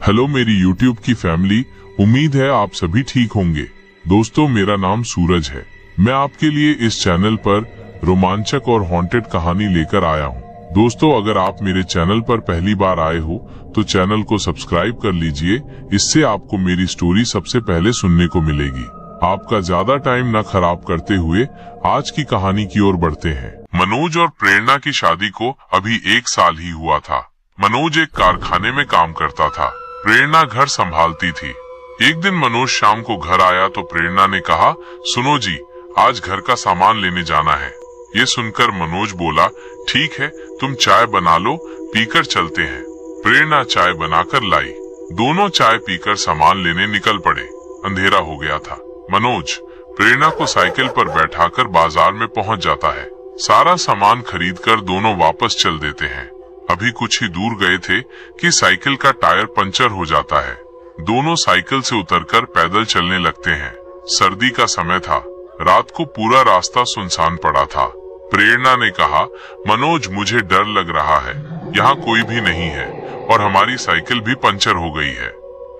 Hello मेरी YouTube की family, उम्मीद है आप सभी ठीक होंगे। दोस्तों, मेरा नाम सूरज है। मैं आपके लिए इस चैनल पर रोमांचक और हॉन्टेड कहानी लेकर आया हूँ। दोस्तों, अगर आप मेरे चैनल पर पहली बार आए हो तो चैनल को सब्सक्राइब कर लीजिए। इससे आपको मेरी स्टोरी सबसे पहले सुनने को मिलेगी। आपका ज्यादा टाइम न खराब करते हुए आज की कहानी की ओर बढ़ते हैं। मनोज और प्रेरणा की शादी को अभी 1 साल ही हुआ था। मनोज एक कारखाने में काम करता था, प्रेरणा घर संभालती थी। एक दिन मनोज शाम को घर आया तो प्रेरणा ने कहा, सुनो जी, आज घर का सामान लेने जाना है। ये सुनकर मनोज बोला, ठीक है, तुम चाय बना लो, पीकर चलते हैं। प्रेरणा चाय बनाकर लाई। दोनों चाय पीकर सामान लेने निकल पड़े। अंधेरा हो गया था। मनोज प्रेरणा को साइकिल पर बैठाकर बाजार में पहुंच जाता है। सारा सामान खरीदकर दोनों वापस चल देते हैं। अभी कुछ ही दूर गए थे कि साइकिल का टायर पंचर हो जाता है। दोनों साइकिल से उतरकर पैदल चलने लगते हैं। सर्दी का समय था। रात को पूरा रास्ता सुनसान पड़ा था। प्रेरणा ने कहा, मनोज, मुझे डर लग रहा है। यहाँ कोई भी नहीं है और हमारी साइकिल भी पंचर हो गई है।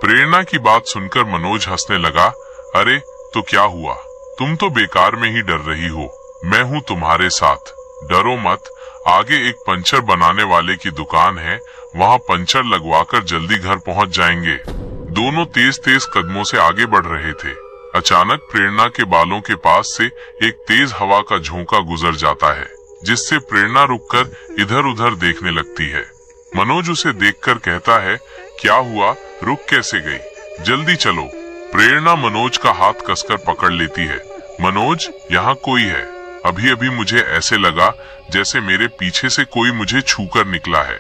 प्रेरणा की बात सुनकर मनोज हंसने लगा, अरे तो क्या हुआ, तुम तो बेकार में ही डर रही हो। मैं हूँ तुम्हारे साथ, डरो मत। आगे एक पंचर बनाने वाले की दुकान है, वहाँ पंचर लगवाकर जल्दी घर पहुँच जाएंगे। दोनों तेज तेज कदमों से आगे बढ़ रहे थे। अचानक प्रेरणा के बालों के पास से एक तेज हवा का झोंका गुजर जाता है, जिससे प्रेरणा रुककर इधर उधर देखने लगती है। मनोज उसे देखकर कहता है, क्या हुआ, रुक कैसे गई, जल्दी चलो। प्रेरणा मनोज का हाथ कसकर पकड़ लेती है। मनोज, यहाँ कोई है। अभी अभी मुझे ऐसे लगा जैसे मेरे पीछे से कोई मुझे छूकर निकला है।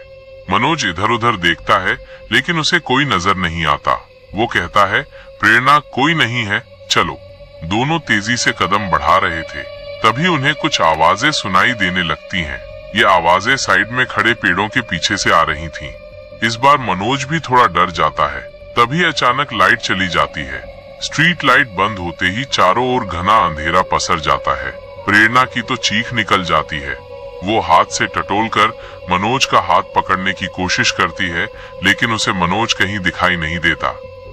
मनोज इधर उधर देखता है लेकिन उसे कोई नजर नहीं आता। वो कहता है, प्रेरणा, कोई नहीं है, चलो। दोनों तेजी से कदम बढ़ा रहे थे। तभी उन्हें कुछ आवाजें सुनाई देने लगती हैं। ये आवाजें साइड में खड़े पेड़ों के पीछे से आ रही थीं। इस बार मनोज भी थोड़ा डर जाता है। तभी अचानक लाइट चली जाती है। स्ट्रीट लाइट बंद होते ही चारों ओर घना अंधेरा पसर जाता है। प्रेरणा की तो चीख निकल जाती है। वो हाथ से टटोलकर मनोज का हाथ पकड़ने की कोशिश करती है, लेकिन उसे मनोज कहीं दिखाई नहीं देता।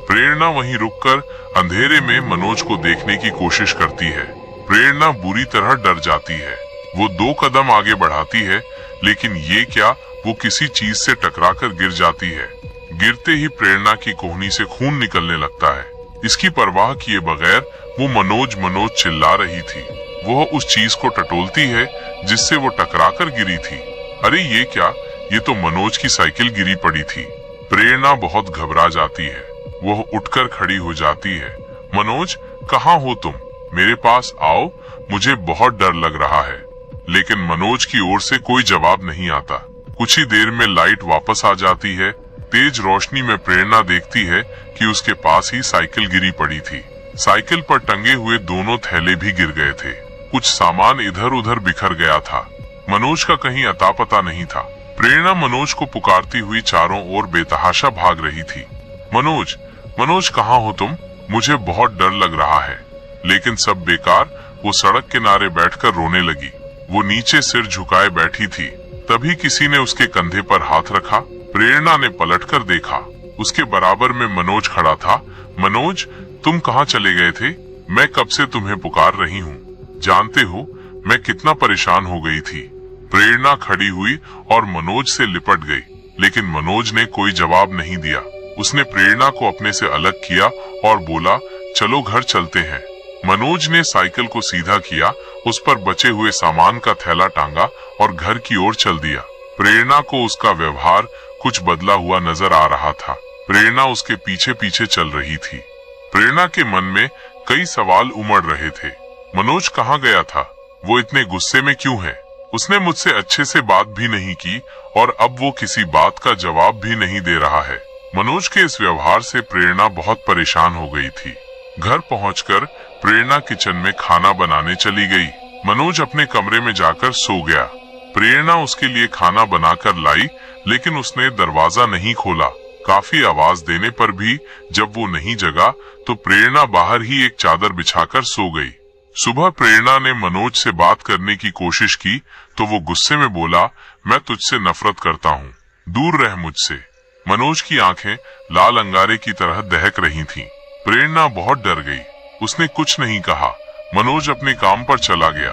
प्रेरणा वहीं रुककर अंधेरे में मनोज को देखने की कोशिश करती है। प्रेरणा बुरी तरह डर जाती है। वो 2 कदम आगे बढ़ाती है, लेकिन ये क्या, वो किसी चीज से टकराकर गिर जाती है। गिरते ही प्रेरणा की कोहनी से खून निकलने लगता है। इसकी परवाह किए बगैर वो मनोज मनोज चिल्ला रही थी। वह उस चीज को टटोलती है जिससे वो टकराकर गिरी थी। अरे ये क्या, ये तो मनोज की साइकिल गिरी पड़ी थी। प्रेरणा बहुत घबरा जाती है। वह उठकर खड़ी हो जाती है। मनोज, कहाँ हो तुम, मेरे पास आओ, मुझे बहुत डर लग रहा है। लेकिन मनोज की ओर से कोई जवाब नहीं आता। कुछ ही देर में लाइट वापस आ जाती है। तेज रोशनी में प्रेरणा देखती है कि उसके पास ही साइकिल गिरी पड़ी थी। साइकिल पर टंगे हुए दोनों थैले भी गिर गए थे। कुछ सामान इधर उधर बिखर गया था। मनोज का कहीं अता पता नहीं था। प्रेरणा मनोज को पुकारती हुई चारों ओर बेतहाशा भाग रही थी। मनोज, मनोज, कहाँ हो तुम, मुझे बहुत डर लग रहा है। लेकिन सब बेकार। वो सड़क किनारे बैठकर रोने लगी। वो नीचे सिर झुकाए बैठी थी। तभी किसी ने उसके कंधे पर हाथ रखा। प्रेरणा ने पलटकर देखा। उसके बराबर में मनोज खड़ा था। मनोज, तुम कहाँ चले गए थे? मैं कब से तुम्हें पुकार रही हूँ। जानते हो मैं कितना परेशान हो गई थी। प्रेरणा खड़ी हुई और मनोज से लिपट गई, लेकिन मनोज ने कोई जवाब नहीं दिया। उसने प्रेरणा को अपने से अलग किया और बोला, चलो घर चलते हैं। मनोज ने साइकिल को सीधा किया, उस पर बचे हुए सामान का थैला टांगा और घर की ओर चल दिया। प्रेरणा को उसका व्यवहार कुछ बदला हुआ नजर आ रहा था। प्रेरणा उसके पीछे पीछे चल रही थी। प्रेरणा के मन में कई सवाल उमड़ रहे थे। मनोज कहाँ गया था? वो इतने गुस्से में क्यों है? उसने मुझसे अच्छे से बात भी नहीं की और अब वो किसी बात का जवाब भी नहीं दे रहा है। मनोज के इस व्यवहार से प्रेरणा बहुत परेशान हो गई थी। घर पहुंचकर प्रेरणा किचन में खाना बनाने चली गई। मनोज अपने कमरे में जाकर सो गया। प्रेरणा उसके लिए खाना बनाकर लाई, लेकिन उसने दरवाजा नहीं खोला। काफी आवाज देने पर भी जब वो नहीं जगा तो प्रेरणा बाहर ही एक चादर बिछाकर सो गई। सुबह प्रेरणा ने मनोज से बात करने की कोशिश की तो वो गुस्से में बोला, मैं तुझसे नफरत करता हूँ, दूर रह मुझसे। मनोज की आंखें लाल अंगारे की तरह दहक रही थीं। प्रेरणा बहुत डर गई। उसने कुछ नहीं कहा। मनोज अपने काम पर चला गया।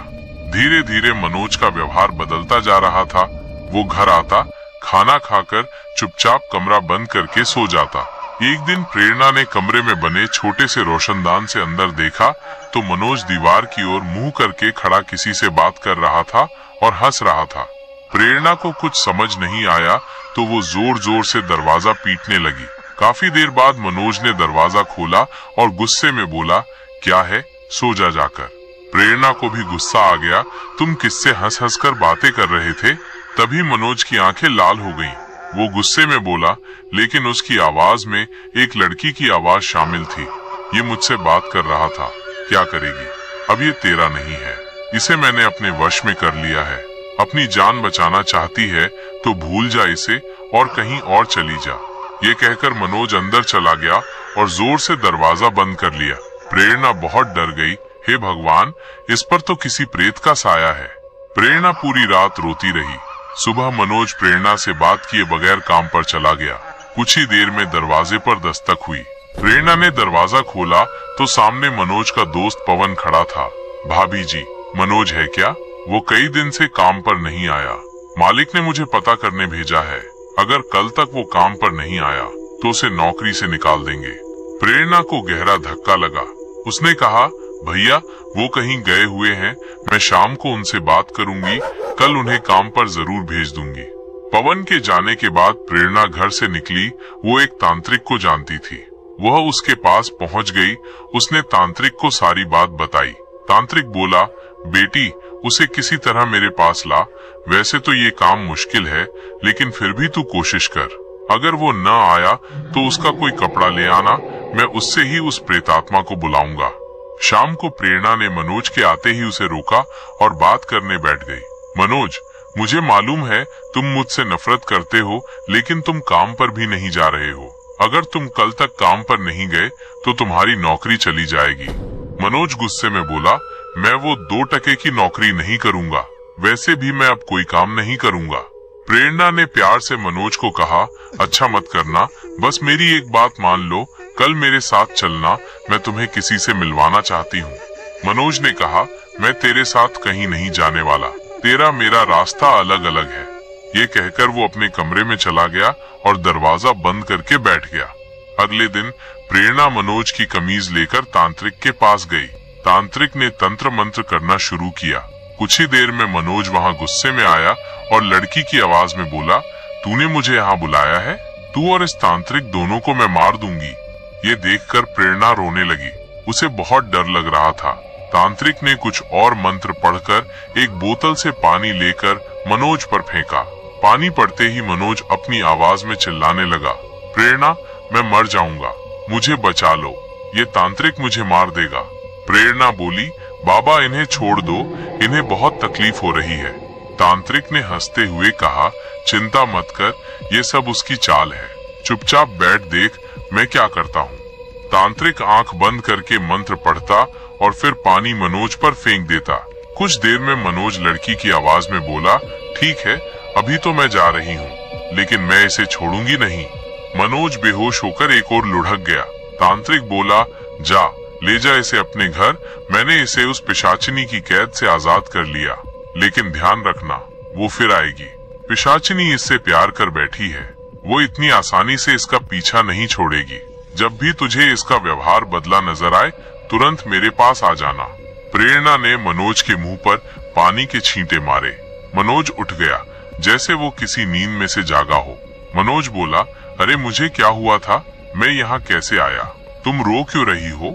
धीरे धीरे मनोज का व्यवहार बदलता जा रहा था। वो घर आता, खाना खाकर चुपचाप कमरा बंद करके सो जाता। एक दिन प्रेरणा ने कमरे में बने छोटे से रोशनदान से अंदर देखा तो मनोज दीवार की ओर मुंह करके खड़ा किसी से बात कर रहा था और हंस रहा था। प्रेरणा को कुछ समझ नहीं आया तो वो जोर जोर से दरवाजा पीटने लगी। काफी देर बाद मनोज ने दरवाजा खोला और गुस्से में बोला, क्या है, सो जा जाकर। प्रेरणा को भी गुस्सा आ गया। तुम किससे हंस हंस कर बातें कर रहे थे? तभी मनोज की आंखें लाल हो गईं। वो गुस्से में बोला, लेकिन उसकी आवाज में एक लड़की की आवाज शामिल थी। ये मुझसे बात कर रहा था। क्या करेगी? अब ये तेरा नहीं है, इसे मैंने अपने वश में कर लिया है। अपनी जान बचाना चाहती है तो भूल जा इसे और कहीं और चली जा। ये कहकर मनोज अंदर चला गया और जोर से दरवाजा बंद कर लिया। प्रेरणा बहुत डर गई। हे भगवान, इस पर तो किसी प्रेत का साया है। प्रेरणा पूरी रात रोती रही। सुबह मनोज प्रेरणा से बात किए बगैर काम पर चला गया। कुछ ही देर में दरवाजे पर दस्तक हुई। प्रेरणा ने दरवाजा खोला तो सामने मनोज का दोस्त पवन खड़ा था। भाभी जी, मनोज है क्या? वो कई दिन से काम पर नहीं आया। मालिक ने मुझे पता करने भेजा है। अगर कल तक वो काम पर नहीं आया तो उसे नौकरी से निकाल देंगे। प्रेरणा को गहरा धक्का लगा। उसने कहा, भैया वो कहीं गए हुए हैं, मैं शाम को उनसे बात करूंगी, कल उन्हें काम पर जरूर भेज दूंगी। पवन के जाने के बाद प्रेरणा घर से निकली। वो एक तांत्रिक को जानती थी। वह उसके पास पहुंच गई। उसने तांत्रिक को सारी बात बताई। तांत्रिक बोला, बेटी उसे किसी तरह मेरे पास ला। वैसे तो ये काम मुश्किल है, लेकिन फिर भी तू कोशिश कर। अगर वो न आया तो उसका कोई कपड़ा ले आना, मैं उससे ही उस प्रेतात्मा को बुलाऊंगा। शाम को प्रेरणा ने मनोज के आते ही उसे रोका और बात करने बैठ गई। मनोज, मुझे मालूम है तुम मुझसे नफरत करते हो, लेकिन तुम काम पर भी नहीं जा रहे हो। अगर तुम कल तक काम पर नहीं गए तो तुम्हारी नौकरी चली जाएगी। मनोज गुस्से में बोला, मैं वो 2 टके की नौकरी नहीं करूंगा। वैसे भी मैं अब कोई काम नहीं करूंगा। प्रेरणा ने प्यार से मनोज को कहा, अच्छा मत करना, बस मेरी एक बात मान लो, कल मेरे साथ चलना, मैं तुम्हें किसी से मिलवाना चाहती हूँ। मनोज ने कहा, मैं तेरे साथ कहीं नहीं जाने वाला, तेरा मेरा रास्ता अलग अलग है। ये कहकर वो अपने कमरे में चला गया और दरवाजा बंद करके बैठ गया। अगले दिन प्रेरणा मनोज की कमीज लेकर तांत्रिक के पास गई। तांत्रिक ने तंत्र मंत्र करना शुरू किया। कुछ ही देर में मनोज वहाँ गुस्से में आया और लड़की की आवाज में बोला, तूने मुझे यहाँ बुलाया है? तू और इस तांत्रिक दोनों को मैं मार दूंगी। ये देखकर प्रेरणा रोने लगी। उसे बहुत डर लग रहा था। तांत्रिक ने कुछ और मंत्र पढ़कर एक बोतल से पानी लेकर मनोज पर फेंका। पानी पड़ते ही मनोज अपनी आवाज में चिल्लाने लगा, प्रेरणा, मैं मर जाऊंगा, मुझे बचा लो, ये तांत्रिक मुझे मार देगा। प्रेरणा बोली, बाबा इन्हें छोड़ दो, इन्हें बहुत तकलीफ हो रही है। तांत्रिक ने हंसते हुए कहा, चिंता मत कर, ये सब उसकी चाल है, चुपचाप बैठ, देख मैं क्या करता हूँ। तांत्रिक आंख बंद करके मंत्र पढ़ता और फिर पानी मनोज पर फेंक देता। कुछ देर में मनोज लड़की की आवाज में बोला, ठीक है, अभी तो मैं जा रही हूँ, लेकिन मैं इसे छोड़ूंगी नहीं। मनोज बेहोश होकर एक ओर लुढ़क गया। तांत्रिक बोला, जा ले जा इसे अपने घर, मैंने इसे उस पिशाचिनी की कैद से आजाद कर लिया, लेकिन ध्यान रखना वो फिर आएगी। पिशाचिनी इससे प्यार कर बैठी है, वो इतनी आसानी से इसका पीछा नहीं छोड़ेगी। जब भी तुझे इसका व्यवहार बदला नजर आए, तुरंत मेरे पास आ जाना। प्रेरणा ने मनोज के मुंह पर पानी के छींटे मारे। मनोज उठ गया जैसे वो किसी नींद में से जागा हो। मनोज बोला, अरे मुझे क्या हुआ था, मैं यहाँ कैसे आया, तुम रो क्यों रही हो?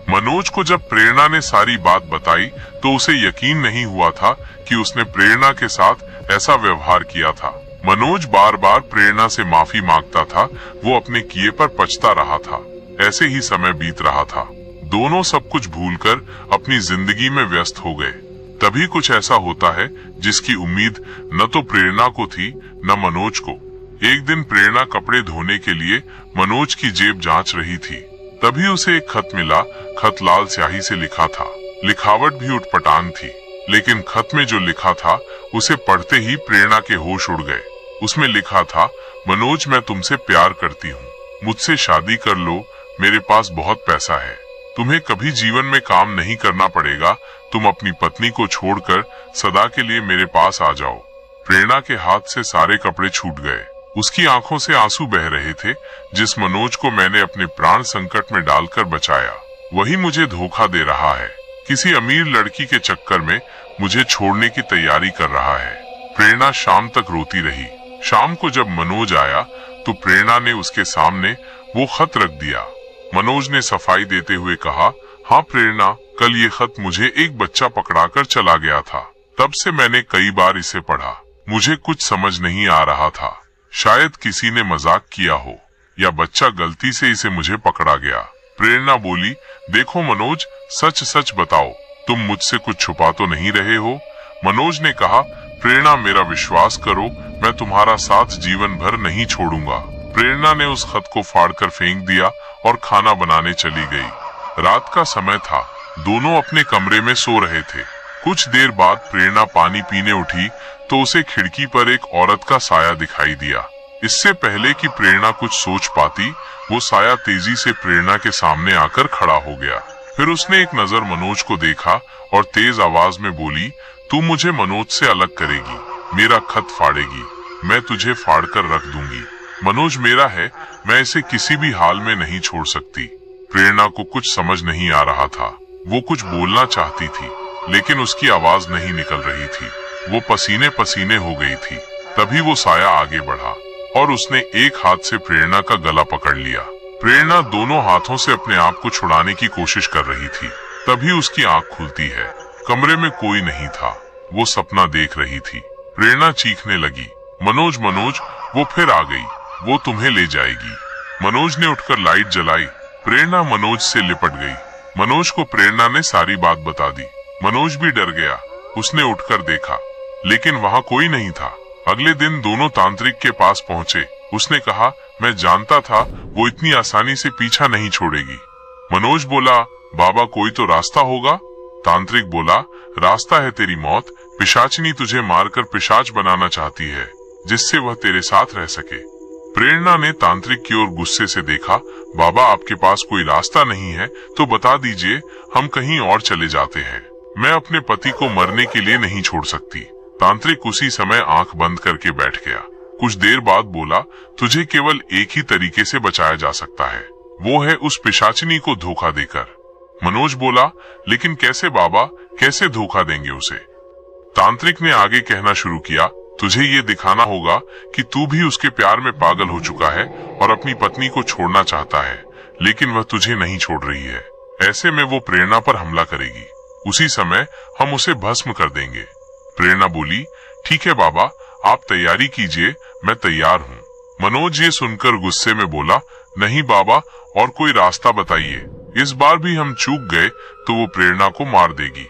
मनोज को जब प्रेरणा ने सारी बात बताई तो उसे यकीन नहीं हुआ था कि उसने प्रेरणा के साथ ऐसा व्यवहार किया था। मनोज बार बार प्रेरणा से माफी मांगता था, वो अपने किए पर पछता रहा था। ऐसे ही समय बीत रहा था। दोनों सब कुछ भूलकर अपनी जिंदगी में व्यस्त हो गए। तभी कुछ ऐसा होता है जिसकी उम्मीद न तो प्रेरणा को थी न मनोज को। एक दिन प्रेरणा कपड़े धोने के लिए मनोज की जेब जांच रही थी। तभी उसे एक खत मिला। खत लाल स्याही से लिखा था। लिखावट भी उटपटांग थी, लेकिन खत में जो लिखा था उसे पढ़ते ही प्रेरणा के होश उड़ गए। उसमें लिखा था, मनोज मैं तुमसे प्यार करती हूँ, मुझसे शादी कर लो, मेरे पास बहुत पैसा है, तुम्हें कभी जीवन में काम नहीं करना पड़ेगा, तुम अपनी पत्नी को छोड़कर सदा के लिए मेरे पास आ जाओ। प्रेरणा के हाथ से सारे कपड़े छूट गए, उसकी आंखों से आंसू बह रहे थे। जिस मनोज को मैंने अपने प्राण संकट में डालकर बचाया, वही मुझे धोखा दे रहा है, किसी अमीर लड़की के चक्कर में मुझे छोड़ने की तैयारी कर रहा है। प्रेरणा शाम तक रोती रही। शाम को जब मनोज आया तो प्रेरणा ने उसके सामने वो खत रख दिया। मनोज ने सफाई देते हुए कहा, हाँ प्रेरणा, कल ये खत मुझे एक बच्चा पकड़ाकर चला गया था, तब से मैंने कई बार इसे पढ़ा, मुझे कुछ समझ नहीं आ रहा था, शायद किसी ने मजाक किया हो या बच्चा गलती से इसे मुझे पकड़ा गया। प्रेरणा बोली, देखो मनोज, सच सच बताओ, तुम मुझसे कुछ छुपा तो नहीं रहे हो? मनोज ने कहा, प्रेरणा मेरा विश्वास करो, मैं तुम्हारा साथ जीवन भर नहीं छोड़ूंगा। प्रेरणा ने उस खत को फाड़कर फेंक दिया और खाना बनाने चली गई। रात का समय था, दोनों अपने कमरे में सो रहे थे। कुछ देर बाद प्रेरणा पानी पीने उठी तो उसे खिड़की पर एक औरत का साया दिखाई दिया। इससे पहले कि प्रेरणा कुछ सोच पाती, वो साया तेजी से प्रेरणा के सामने आकर खड़ा हो गया। फिर उसने एक नजर मनोज को देखा और तेज आवाज में बोली, तू मुझे मनोज से अलग करेगी, मेरा खत फाड़ेगी, मैं तुझे फाड़ कर रख दूंगी। मनोज मेरा है, मैं इसे किसी भी हाल में नहीं छोड़ सकती। प्रेरणा को कुछ समझ नहीं आ रहा था। वो कुछ बोलना चाहती थी, लेकिन उसकी आवाज नहीं निकल रही थी। वो पसीने पसीने हो गई थी। तभी वो साया आगे बढ़ा और उसने एक हाथ से प्रेरणा का गला पकड़ लिया। प्रेरणा दोनों हाथों से अपने आप को छुड़ाने की कोशिश कर रही थी। तभी उसकी आंख खुलती है। कमरे में कोई नहीं था। वो सपना देख रही थी। प्रेरणा चीखने लगी, मनोज मनोज, वो फिर आ गई, वो तुम्हें ले जाएगी। मनोज ने उठकर लाइट जलाई। प्रेरणा मनोज से लिपट गई। मनोज को प्रेरणा ने सारी बात बता दी। मनोज भी डर गया। उसने उठकर देखा, लेकिन वहाँ कोई नहीं था। अगले दिन दोनों तांत्रिक के पास पहुँचे। उसने कहा, मैं जानता था वो इतनी आसानी से पीछा नहीं छोड़ेगी। मनोज बोला, बाबा कोई तो रास्ता होगा। तांत्रिक बोला, रास्ता है तेरी मौत। पिशाचिनी तुझे मारकर पिशाच बनाना चाहती है, जिससे वह तेरे साथ रह सके। प्रेरणा ने तांत्रिक की ओर गुस्से से देखा। बाबा आपके पास कोई रास्ता नहीं है तो बता दीजिए, हम कहीं और चले जाते हैं। मैं अपने पति को मरने के लिए नहीं छोड़ सकती। तांत्रिक उसी समय आंख बंद करके बैठ गया। कुछ देर बाद बोला, तुझे केवल एक ही तरीके से बचाया जा सकता है, वो है उस पिशाचिनी को धोखा देकर। मनोज बोला, लेकिन कैसे बाबा, कैसे धोखा देंगे उसे? तांत्रिक ने आगे कहना शुरू किया, तुझे ये दिखाना होगा कि तू भी उसके प्यार में पागल हो चुका है और अपनी पत्नी को छोड़ना चाहता है, लेकिन वह तुझे नहीं छोड़ रही है। ऐसे में वो प्रेरणा पर हमला करेगी। उसी समय हम उसे भस्म कर देंगे। प्रेरणा बोली, ठीक है बाबा, आप तैयारी कीजिए, मैं तैयार हूँ। मनोज ये सुनकर गुस्से में बोला, नहीं बाबा, और कोई रास्ता बताइए, इस बार भी हम चूक गए तो वो प्रेरणा को मार देगी।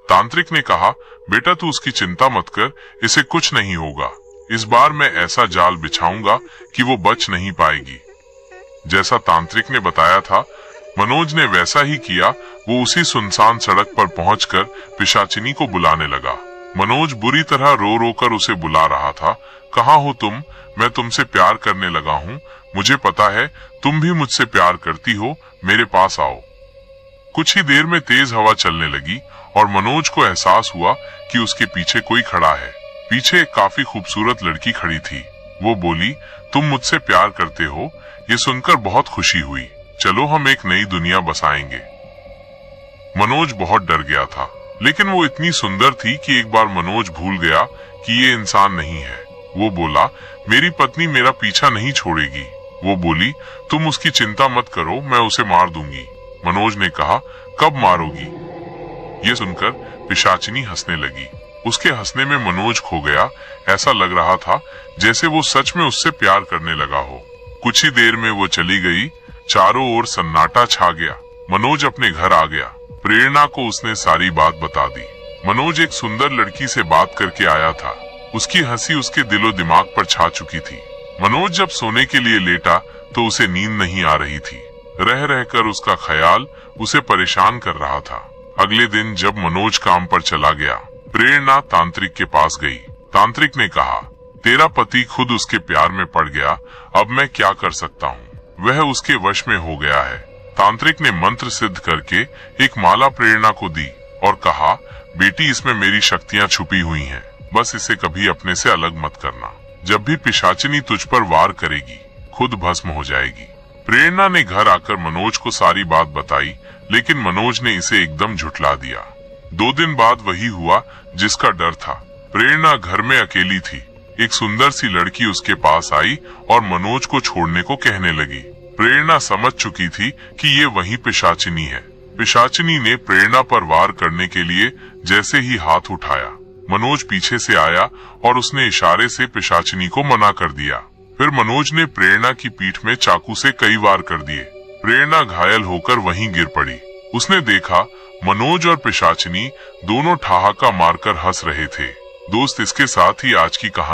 तांत्रिक ने कहा, बेटा तू उसकी चिंता मत कर, इसे कुछ नहीं होगा। इस बार मैं ऐसा जाल बिछाऊंगा कि वो बच नहीं पाएगी। जैसा तांत्रिक ने बताया था, मनोज ने वैसा ही किया। वो उसी सुनसान सड़क पर पहुंचकर पिशाचिनी को बुलाने लगा। मनोज बुरी तरह रो रो कर उसे बुला रहा था। कहाँ हो तुम? मैं तुमसे प्यार करने लगा हूँ, मुझे पता है तुम भी मुझसे प्यार करती हो, मेरे पास आओ। कुछ ही देर में तेज हवा चलने लगी और मनोज को एहसास हुआ कि उसके पीछे कोई खड़ा है। पीछे एक काफी खूबसूरत लड़की खड़ी थी। वो बोली, तुम मुझसे प्यार करते हो? ये सुनकर बहुत खुशी हुई, चलो हम एक नई दुनिया बसाएंगे। मनोज बहुत डर गया था, लेकिन वो इतनी सुंदर थी कि एक बार मनोज भूल गया कि ये इंसान नहीं है। वो बोला, मेरी पत्नी मेरा पीछा नहीं छोड़ेगी। वो बोली, तुम उसकी चिंता मत करो, मैं उसे मार दूंगी। मनोज ने कहा, कब मारोगी? ये सुनकर पिशाचिनी हंसने लगी। उसके हंसने में मनोज खो गया। ऐसा लग रहा था जैसे वो सच में उससे प्यार करने लगा हो। कुछ ही देर में वो चली गई। चारों ओर सन्नाटा छा गया। मनोज अपने घर आ गया। प्रेरणा को उसने सारी बात बता दी। मनोज एक सुंदर लड़की से बात करके आया था। उसकी हंसी उसके दिलो दिमाग पर छा चुकी थी। मनोज जब सोने के लिए लेटा तो उसे नींद नहीं आ रही थी। रह रहकर उसका ख्याल उसे परेशान कर रहा था। अगले दिन जब मनोज काम पर चला गया, प्रेरणा तांत्रिक के पास गई। तांत्रिक ने कहा, तेरा पति खुद उसके प्यार में पड़ गया, अब मैं क्या कर सकता हूँ। वह उसके वश में हो गया है। तांत्रिक ने मंत्र सिद्ध करके एक माला प्रेरणा को दी और कहा, बेटी इसमें मेरी शक्तियाँ छुपी हुई हैं, बस इसे कभी अपने से अलग मत करना। जब भी पिशाचिनी तुझ पर वार करेगी खुद भस्म हो जाएगी। प्रेरणा ने घर आकर मनोज को सारी बात बताई, लेकिन मनोज ने इसे एकदम झुठला दिया। 2 दिन बाद वही हुआ जिसका डर था। प्रेरणा घर में अकेली थी। एक सुंदर सी लड़की उसके पास आई और मनोज को छोड़ने को कहने लगी। प्रेरणा समझ चुकी थी कि ये वही पिशाचिनी है। पिशाचिनी ने प्रेरणा पर वार करने के लिए जैसे ही हाथ उठाया, मनोज पीछे से आया और उसने इशारे से पिशाचिनी को मना कर दिया। फिर मनोज ने प्रेरणा की पीठ में चाकू से कई वार कर दिए। प्रेरणा घायल होकर वहीं गिर पड़ी। उसने देखा मनोज और पिशाचिनी दोनों ठहाका मारकर हंस रहे थे। दोस्त, इसके साथ ही आज की कहानी